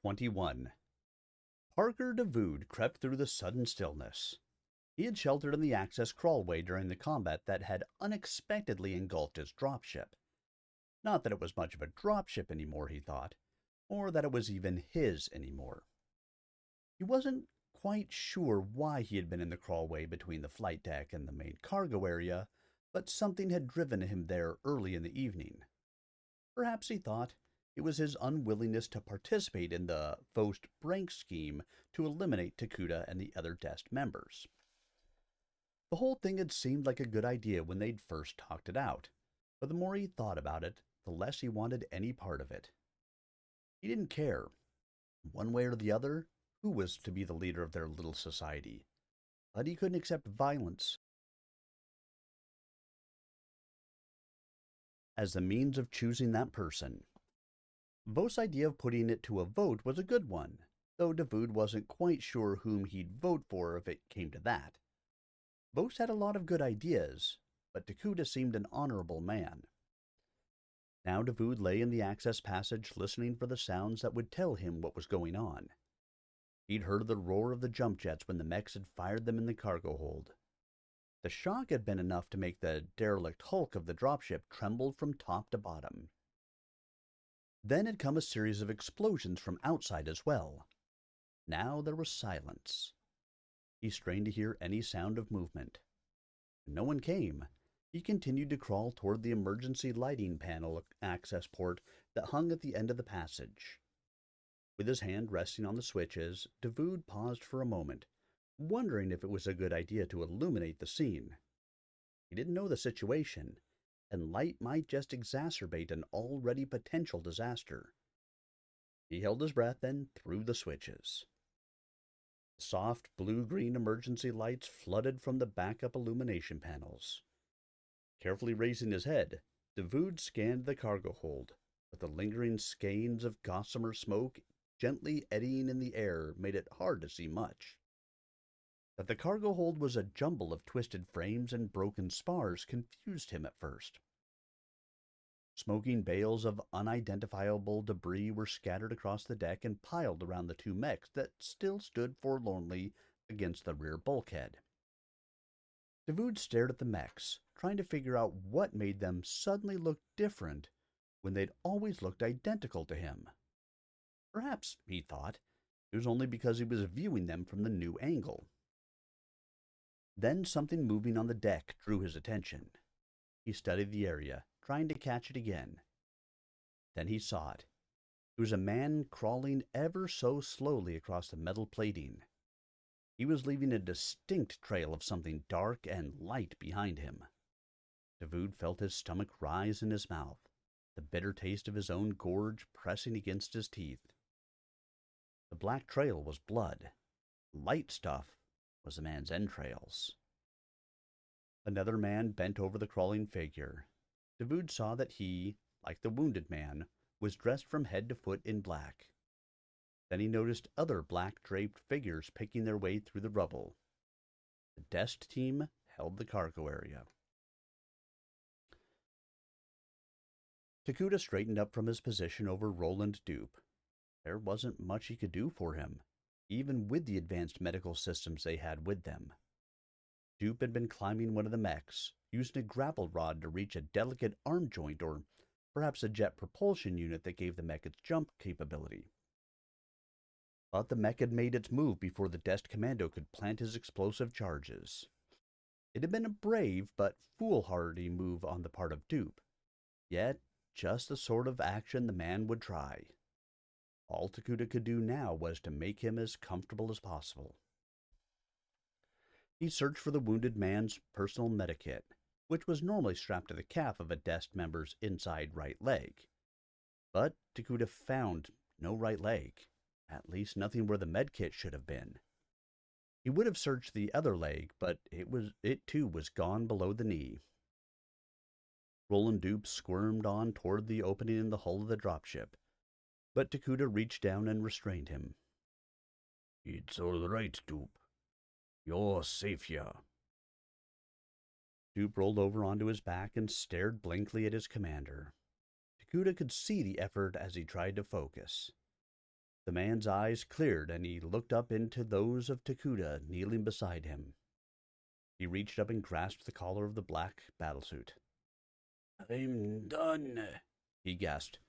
21. Parker DeVood crept through the sudden stillness. He had sheltered in the access crawlway during the combat that had unexpectedly engulfed his dropship. Not that it was much of a dropship anymore, he thought, or that it was even his anymore. He wasn't quite sure why he had been in the crawlway between the flight deck and the main cargo area, but something had driven him there early in the evening. Perhaps he thought it was his unwillingness to participate in the Fost Brank scheme to eliminate Takuda and the other Dest members. The whole thing had seemed like a good idea when they'd first talked it out, but the more he thought about it, the less he wanted any part of it. He didn't care, one way or the other, who was to be the leader of their little society, but he couldn't accept violence as the means of choosing that person. Vost's idea of putting it to a vote was a good one, though DeVood wasn't quite sure whom he'd vote for if it came to that. Vost had a lot of good ideas, but Takuda seemed an honorable man. Now DeVood lay in the access passage listening for the sounds that would tell him what was going on. He'd heard the roar of the jump jets when the mechs had fired them in the cargo hold. The shock had been enough to make the derelict hulk of the dropship tremble from top to bottom. Then had come a series of explosions from outside as well. Now there was silence. He strained to hear any sound of movement. When no one came, he continued to crawl toward the emergency lighting panel access port that hung at the end of the passage. With his hand resting on the switches, DeVood paused for a moment, wondering if it was a good idea to illuminate the scene. He didn't know the situation, and light might just exacerbate an already potential disaster. He held his breath and threw the switches. The soft blue-green emergency lights flooded from the backup illumination panels. Carefully raising his head, DeVood scanned the cargo hold, but the lingering skeins of gossamer smoke gently eddying in the air made it hard to see much. That the cargo hold was a jumble of twisted frames and broken spars confused him at first. Smoking bales of unidentifiable debris were scattered across the deck and piled around the two mechs that still stood forlornly against the rear bulkhead. DeVood stared at the mechs, trying to figure out what made them suddenly look different when they'd always looked identical to him. Perhaps, he thought, it was only because he was viewing them from the new angle. Then something moving on the deck drew his attention. He studied the area, trying to catch it again. Then he saw it. It was a man crawling ever so slowly across the metal plating. He was leaving a distinct trail of something dark and light behind him. DeVood felt his stomach rise in his mouth, the bitter taste of his own gorge pressing against his teeth. The black trail was blood. Light stuff was the man's entrails. Another man bent over the crawling figure. DeVood saw that he, like the wounded man, was dressed from head to foot in black. Then he noticed other black-draped figures picking their way through the rubble. The Dest team held the cargo area. Takuda straightened up from his position over Roland Dupe. There wasn't much he could do for him, even with the advanced medical systems they had with them. Dupe had been climbing one of the mechs, using a grapple rod to reach a delicate arm joint or perhaps a jet propulsion unit that gave the mech its jump capability. But the mech had made its move before the Dest commando could plant his explosive charges. It had been a brave but foolhardy move on the part of Dupe, yet just the sort of action the man would try. All Takuda could do now was to make him as comfortable as possible. He searched for the wounded man's personal medikit, which was normally strapped to the calf of a Dest member's inside right leg. But Takuda found no right leg, at least nothing where the medkit should have been. He would have searched the other leg, but it too was gone below the knee. Roland Dupe squirmed on toward the opening in the hull of the dropship, but Takuda reached down and restrained him. "It's all right, Dupe. You're safe here." Dupe rolled over onto his back and stared blankly at his commander. Takuda could see the effort as he tried to focus. The man's eyes cleared, and he looked up into those of Takuda kneeling beside him. He reached up and grasped the collar of the black battlesuit. I'm done, he gasped.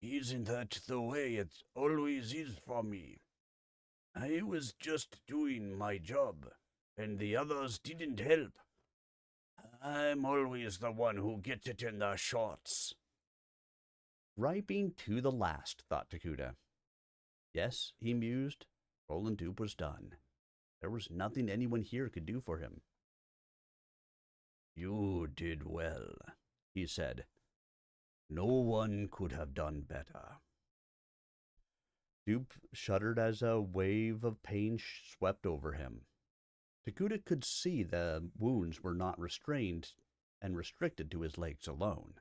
Isn't that the way it always is for me? I was just doing my job, and the others didn't help. I'm always the one who gets it in the shorts. Griping to the last, thought Takuda. Yes, he mused, Roland Dupe was done. There was nothing anyone here could do for him. You did well, he said. No one could have done better. Dupe shuddered as a wave of pain swept over him. Takuda could see the wounds were not restrained and restricted to his legs alone.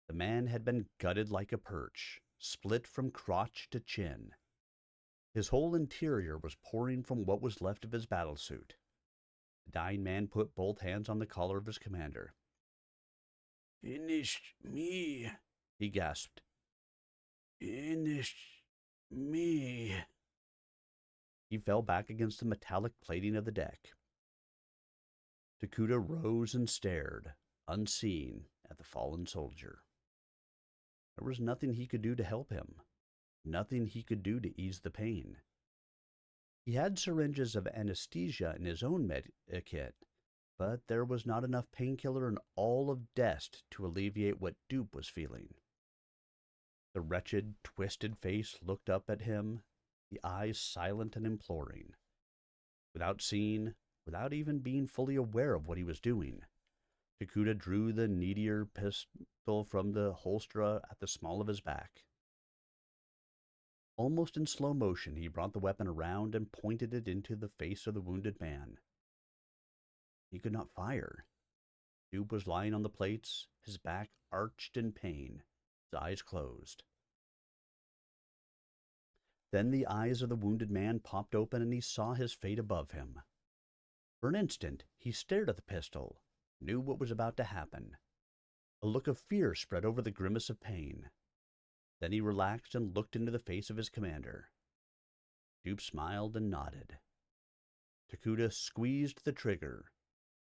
The man had been gutted like a perch, split from crotch to chin. His whole interior was pouring from what was left of his battlesuit. The dying man put both hands on the collar of his commander. Finish me, he gasped. Finish me. He fell back against the metallic plating of the deck. Takuda rose and stared, unseeing, at the fallen soldier. There was nothing he could do to help him, nothing he could do to ease the pain. He had syringes of anesthesia in his own med kit, but there was not enough painkiller in all of Dest to alleviate what Dupe was feeling. The wretched, twisted face looked up at him, the eyes silent and imploring. Without seeing, without even being fully aware of what he was doing, Takuda drew the needier pistol from the holster at the small of his back. Almost in slow motion, he brought the weapon around and pointed it into the face of the wounded man. He could not fire. Dupe was lying on the plates, his back arched in pain, his eyes closed. Then the eyes of the wounded man popped open and he saw his fate above him. For an instant, he stared at the pistol, knew what was about to happen. A look of fear spread over the grimace of pain. Then he relaxed and looked into the face of his commander. Dupe smiled and nodded. Takuda squeezed the trigger,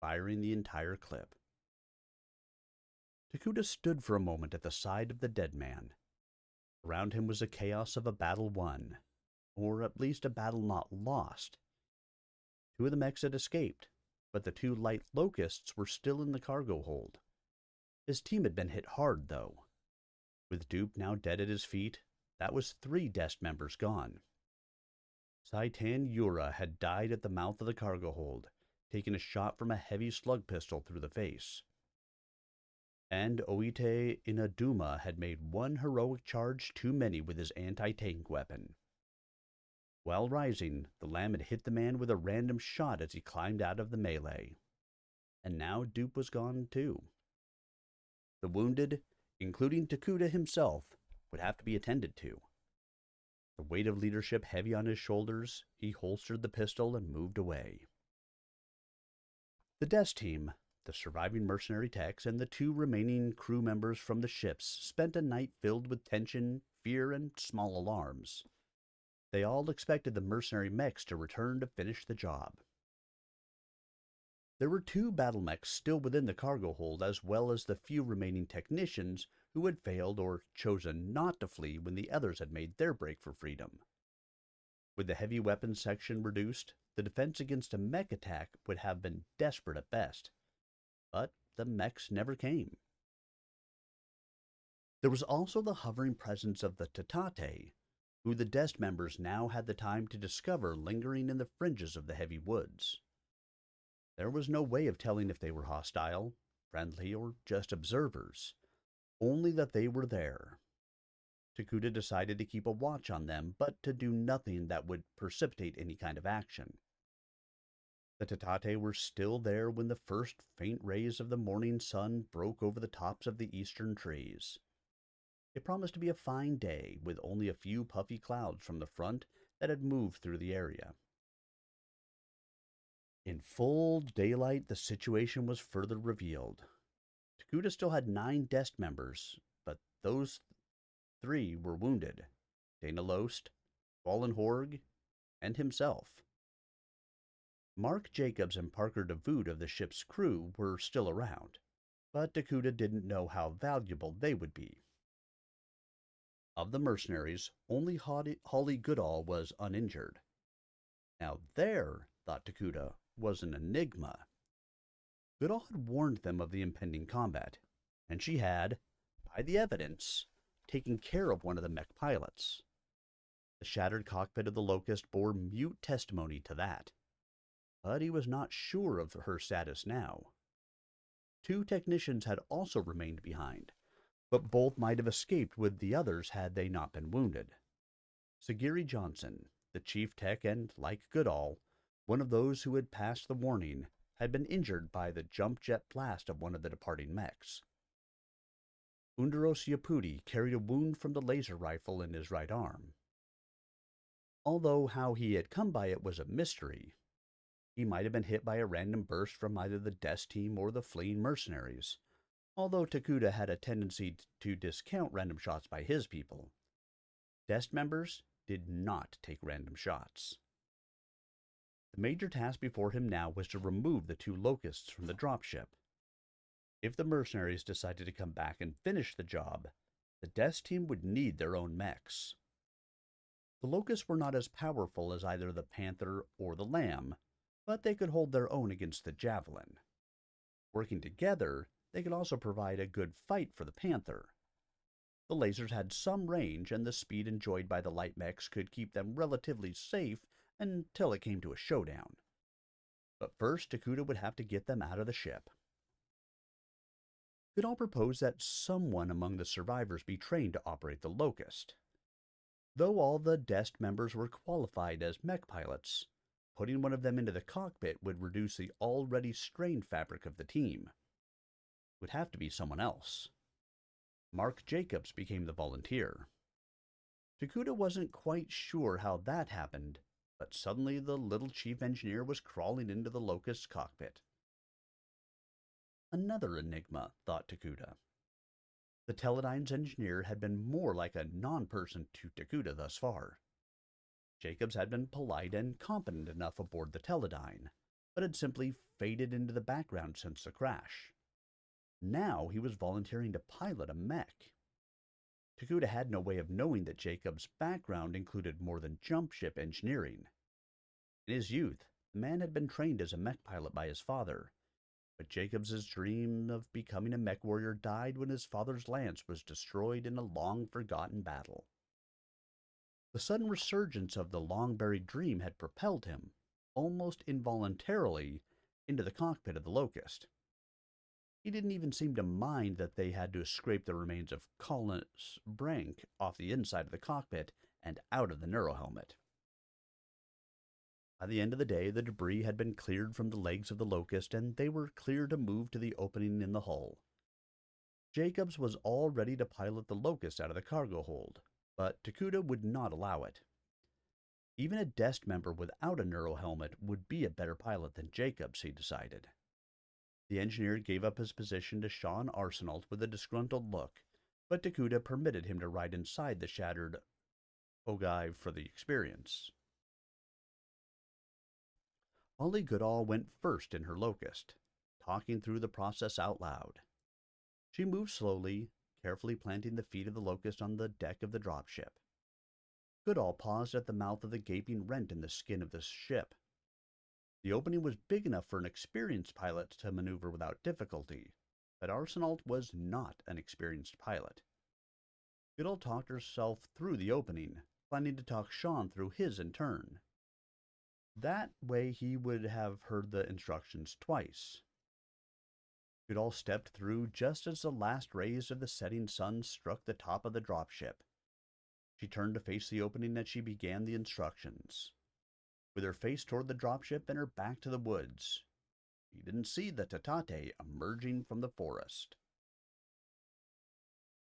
firing the entire clip. Takuda stood for a moment at the side of the dead man. Around him was the chaos of a battle won, or at least a battle not lost. Two of the mechs had escaped, but the two light locusts were still in the cargo hold. His team had been hit hard, though. With Dupe now dead at his feet, that was 3 Dest members gone. Saitan Yura had died at the mouth of the cargo hold, taking a shot from a heavy slug pistol through the face. And Oite Inaduma had made 1 heroic charge too many with his anti-tank weapon. While rising, the lamb had hit the man with a random shot as he climbed out of the melee. And now Dupe was gone too. The wounded, including Takuda himself, would have to be attended to. The weight of leadership heavy on his shoulders, he holstered the pistol and moved away. The Dest team, the surviving mercenary techs, and the 2 remaining crew members from the ships spent a night filled with tension, fear, and small alarms. They all expected the mercenary mechs to return to finish the job. There were 2 battle mechs still within the cargo hold, as well as the few remaining technicians who had failed or chosen not to flee when the others had made their break for freedom. With the heavy weapons section reduced, the defense against a mech attack would have been desperate at best. But the mechs never came. There was also the hovering presence of the Tatate, who the Dest members now had the time to discover lingering in the fringes of the heavy woods. There was no way of telling if they were hostile, friendly, or just observers, only that they were there. Takuda decided to keep a watch on them, but to do nothing that would precipitate any kind of action. The Tatate were still there when the first faint rays of the morning sun broke over the tops of the eastern trees. It promised to be a fine day, with only a few puffy clouds from the front that had moved through the area. In full daylight, the situation was further revealed. Takuda still had 9 Dest members, but those 3 were wounded. Dana Lost, Wallenhorg, and himself. Mark Jacobs and Parker DeVoot of the ship's crew were still around, but Dakuda didn't know how valuable they would be. Of the mercenaries, only Holly Goodall was uninjured. Now there, thought Dakuda, was an enigma. Goodall had warned them of the impending combat, and she had, by the evidence, taken care of one of the mech pilots. The shattered cockpit of the Locust bore mute testimony to that, but he was not sure of her status now. 2 technicians had also remained behind, but both might have escaped with the others had they not been wounded. Sagiri Johnson, the chief tech, and, like Goodall, one of those who had passed the warning, had been injured by the jump jet blast of one of the departing mechs. Underos Yapudi carried a wound from the laser rifle in his right arm. Although how he had come by it was a mystery, he might have been hit by a random burst from either the Death Team or the fleeing mercenaries, although Dakuda had a tendency to discount random shots by his people. Death members did not take random shots. The major task before him now was to remove the 2 Locusts from the dropship. If the mercenaries decided to come back and finish the job, the Death Team would need their own mechs. The Locusts were not as powerful as either the Panther or the Lamb, but they could hold their own against the Javelin. Working together, they could also provide a good fight for the Panther. The lasers had some range, and the speed enjoyed by the light mechs could keep them relatively safe until it came to a showdown. But first, Dakuda would have to get them out of the ship. Goodall proposed that someone among the survivors be trained to operate the Locust. Though all the DEST members were qualified as mech pilots, putting one of them into the cockpit would reduce the already strained fabric of the team. It would have to be someone else. Mark Jacobs became the volunteer. Dakuda wasn't quite sure how that happened, but suddenly the little chief engineer was crawling into the Locust's cockpit. Another enigma, thought Dakuda. The Teledyne's engineer had been more like a non-person to Dakuda thus far. Jacobs had been polite and competent enough aboard the Teledyne, but had simply faded into the background since the crash. Now he was volunteering to pilot a mech. Dakuda had no way of knowing that Jacobs' background included more than jump ship engineering. In his youth, the man had been trained as a mech pilot by his father, but Jacobs' dream of becoming a mech warrior died when his father's lance was destroyed in a long-forgotten battle. The sudden resurgence of the long-buried dream had propelled him, almost involuntarily, into the cockpit of the Locust. He didn't even seem to mind that they had to scrape the remains of Collis Brank off the inside of the cockpit and out of the neurohelmet. By the end of the day, the debris had been cleared from the legs of the Locust, and they were clear to move to the opening in the hull. Jacobs was all ready to pilot the Locust out of the cargo hold, but Dakuda would not allow it. Even a DEST member without a neurohelmet would be a better pilot than Jacobs, he decided. The engineer gave up his position to Sean Arsenault with a disgruntled look, but Dakuda permitted him to ride inside the shattered ogive for the experience. Holly Goodall went first in her Locust, talking through the process out loud. She moved slowly, carefully planting the feet of the Locust on the deck of the dropship. Goodall paused at the mouth of the gaping rent in the skin of the ship. The opening was big enough for an experienced pilot to maneuver without difficulty, but Arsenault was not an experienced pilot. Goodall talked herself through the opening, planning to talk Sean through his in turn. That way he would have heard the instructions twice. Goodall stepped through just as the last rays of the setting sun struck the top of the dropship. She turned to face the opening as she began the instructions. With her face toward the dropship and her back to the woods, she didn't see the Tatate emerging from the forest.